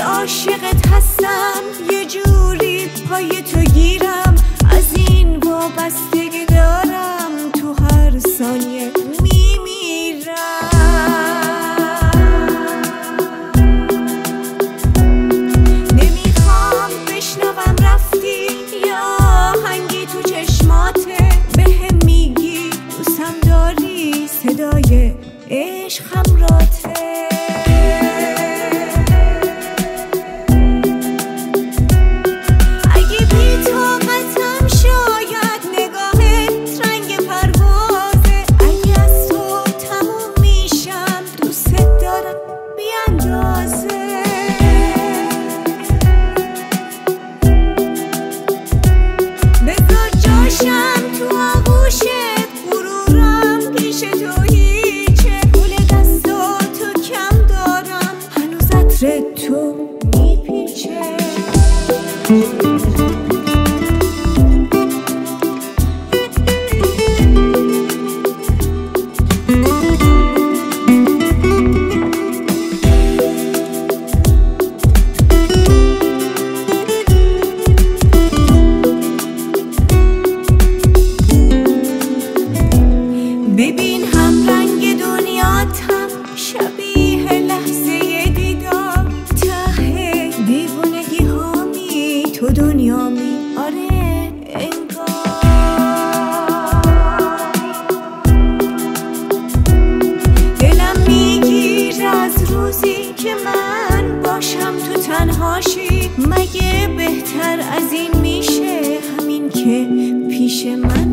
عاشقت هستم، یه جوری پای تو گیرم، از این وابستگی دارم، تو هر ثانیه میمیرم. نمیخوام بشنوم رفتی یا آهنگی تو چشماته، بهم میگی دوستم داری، صدای عشق همراته. تو میپیچه ببین هم رنگ دنیاتم شبیه لحظه دیدار، ته دیوونگی هامی تو دنیا می، آره انگار. دلم میگیر از روزی که من باشم تو تنهاشی، مگه بهتر از این میشه همین که پیش من